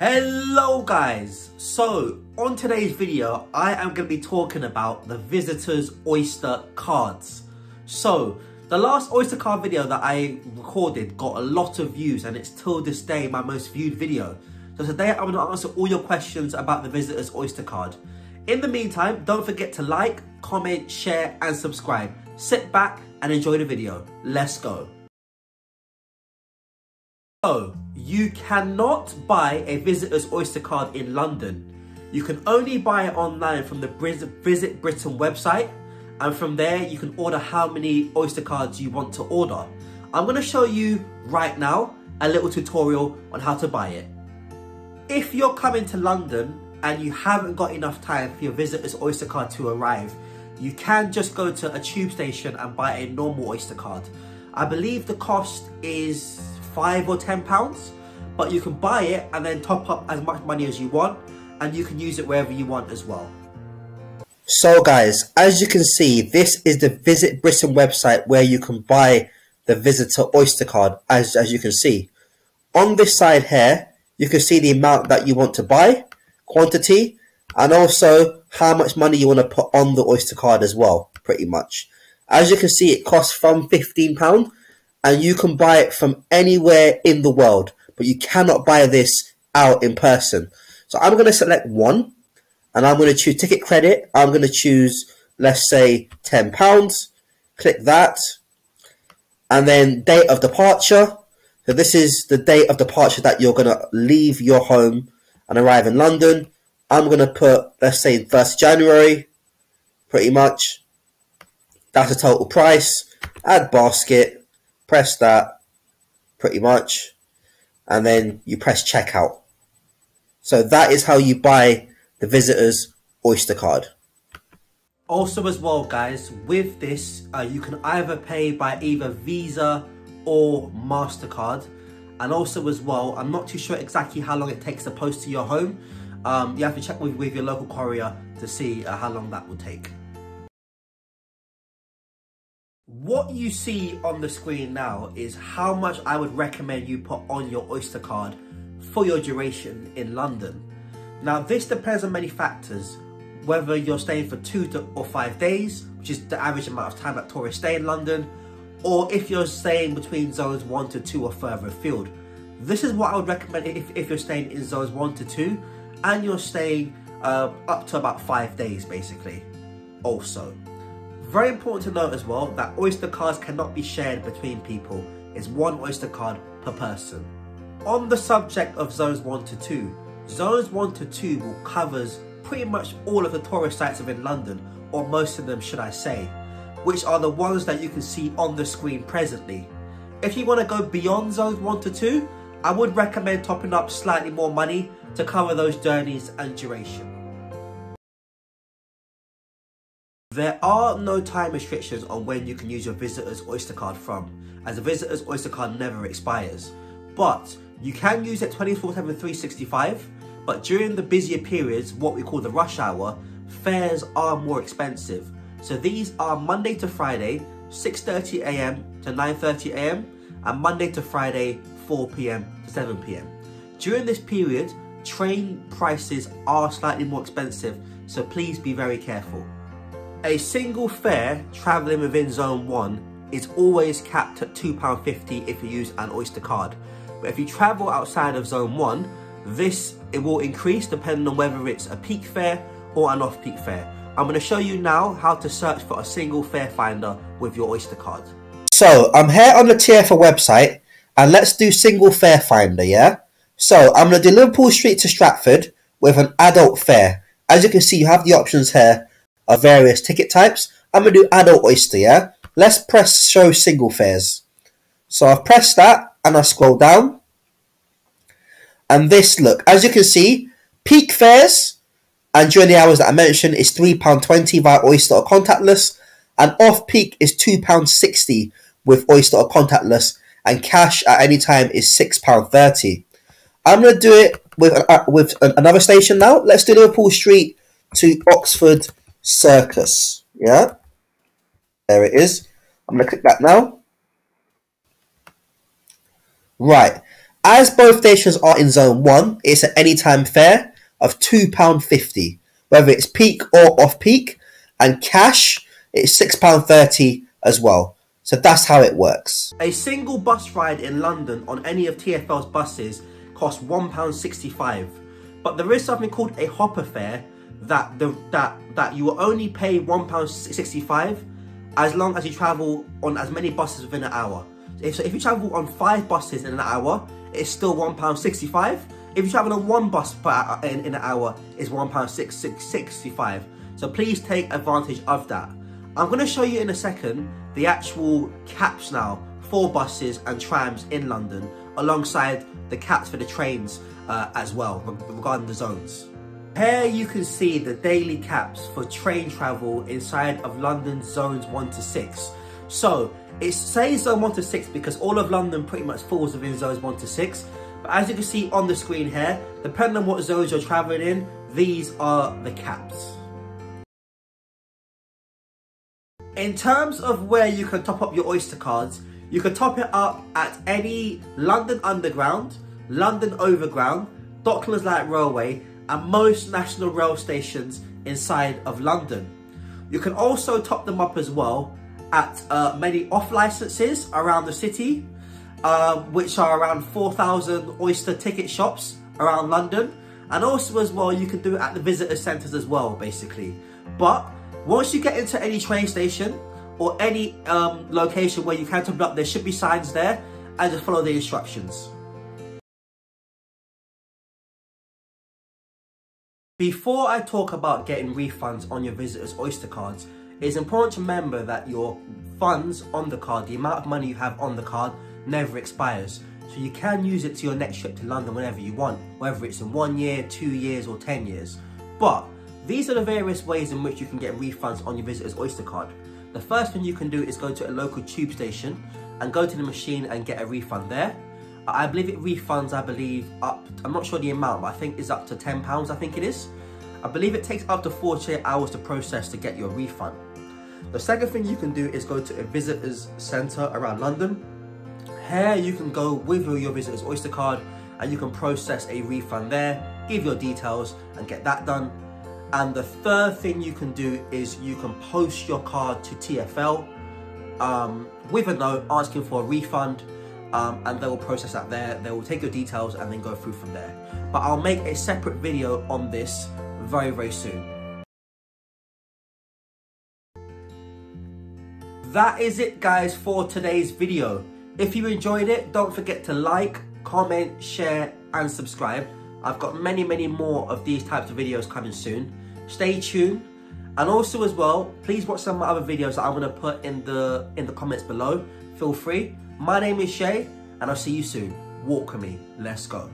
Hello guys, so on today's video I am going to be talking about the Visitors Oyster cards. So the last Oyster card video that I recorded got a lot of views and it's till this day my most viewed video. So today I'm going to answer all your questions about the Visitors Oyster card. In the meantime, don't forget to like, comment, share and subscribe. Sit back and enjoy the video. Let's go. So, you cannot buy a Visitors Oyster card in London. You can only buy it online from the Visit Britain website, and from there you can order how many Oyster cards you want to order. I'm going to show you right now a little tutorial on how to buy it. If you're coming to London and you haven't got enough time for your Visitors Oyster card to arrive, you can just go to a tube station and buy a normal Oyster card. I believe the cost is £5 or £10, but you can buy it and then top up as much money as you want, and you can use it wherever you want as well. So guys, as you can see, this is the Visit Britain website where you can buy the Visitor Oyster card. As you can see on this side here, you can see the amount that you want to buy, quantity, and also how much money you want to put on the Oyster card as well, pretty much. As you can see, it costs from £15, and you can buy it from anywhere in the world, but you cannot buy this out in person. So I'm going to select one, and I'm going to choose ticket credit. I'm going to choose, let's say, £10. Click that, and then date of departure. So this is the date of departure that you're going to leave your home and arrive in London. I'm going to put, let's say, 1st January, pretty much. That's the total price. Add basket. Press that, pretty much, and then you press checkout. So that is how you buy the Visitors Oyster card. Also as well guys, with this you can either pay by either Visa or MasterCard, and also as well, I'm not too sure exactly how long it takes to post to your home. You have to check with your local courier to see how long that will take. What you see on the screen now is how much I would recommend you put on your Oyster card for your duration in London. Now this depends on many factors, whether you're staying for 2 or 5 days, which is the average amount of time that tourists stay in London, or if you're staying between zones 1 to 2 or further afield. This is what I would recommend if you're staying in zones 1 to 2 and you're staying up to about 5 days basically. Also, very important to note as well that Oyster cards cannot be shared between people. It's one Oyster card per person. On the subject of zones 1 to 2, zones 1 to 2 will covers pretty much all of the tourist sites within London, or most of them should I say, which are the ones that you can see on the screen presently. If you want to go beyond zones 1 to 2, I would recommend topping up slightly more money to cover those journeys and duration. There are no time restrictions on when you can use your Visitors Oyster card from, as the Visitors Oyster card never expires. But you can use it 24/7, 365, but during the busier periods, what we call the rush hour, fares are more expensive. So these are Monday to Friday, 6:30 AM to 9:30 AM, and Monday to Friday, 4 PM to 7 PM. During this period, train prices are slightly more expensive, so please be very careful. A single fare travelling within zone 1 is always capped at £2.50 if you use an Oyster card. But if you travel outside of zone 1, it will increase depending on whether it's a peak fare or an off-peak fare. I'm going to show you now how to search for a single fare finder with your Oyster card. So I'm here on the TfL website, and let's do single fare finder, yeah? So I'm going to do Liverpool Street to Stratford with an adult fare. As you can see, you have the options here of various ticket types. I'm going to do adult Oyster, yeah? Let's press show single fares. So I've pressed that and I scroll down. And this, look, as you can see, peak fares and during the hours that I mentioned is £3.20 via Oyster or contactless, and off peak is £2.60 with Oyster or contactless, and cash at any time is £6.30. I'm going to do it with another station now. Let's do Liverpool Street to Oxford Circus, yeah, there it is. I'm going to click that now. Right, As both stations are in Zone 1, it's an anytime fare of £2.50, whether it's peak or off-peak, and cash, it's £6.30 as well. So that's how it works. A single bus ride in London on any of TfL's buses costs £1.65, but there is something called a hopper fare that you will only pay £1.65 as long as you travel on as many buses within an hour. So if you travel on 5 buses in an hour, it's still £1.65. If you travel on 1 bus in an hour, it's £1.65. So please take advantage of that. I'm going to show you in a second the actual caps now for buses and trams in London, alongside the caps for the trains as well, regarding the zones. Here you can see the daily caps for train travel inside of London's zones 1 to 6. So it says zone 1 to 6 because all of London pretty much falls within zones 1 to 6. But as you can see on the screen here, depending on what zones you're traveling in, these are the caps. In terms of where you can top up your Oyster cards, you can top it up at any London Underground, London Overground, Docklands Light Railway, and most national rail stations inside of London. You can also top them up as well at many off licenses around the city, which are around 4,000 Oyster ticket shops around London. And also as well, you can do it at the visitor centres as well, basically. But once you get into any train station or any location where you can top it up, there should be signs there, and just follow the instructions. Before I talk about getting refunds on your visitors' Oyster cards, it's important to remember that your funds on the card, the amount of money you have on the card, never expires. So you can use it to your next trip to London whenever you want, whether it's in 1 year, 2 years or 10 years. But these are the various ways in which you can get refunds on your visitors' Oyster card. The first thing you can do is go to a local tube station and go to the machine and get a refund there. I believe it refunds, up, I'm not sure the amount, but I think it's up to £10, I think it is. I believe it takes up to 48 hours to process to get your refund. The second thing you can do is go to a visitors centre around London. Here you can go with your visitors' Oyster card and you can process a refund there, give your details and get that done. And the third thing you can do is you can post your card to TfL with a note asking for a refund, and they will process that there. They will take your details and then go through from there. But I'll make a separate video on this very, very soon. That is it, guys, for today's video. If you enjoyed it, don't forget to like, comment, share and subscribe. I've got many, many more of these types of videos coming soon. Stay tuned. And also as well, please watch some of my other videos that I'm going to put in the comments below. Feel free. My name is Shay and I'll see you soon. Walk with me. Let's go.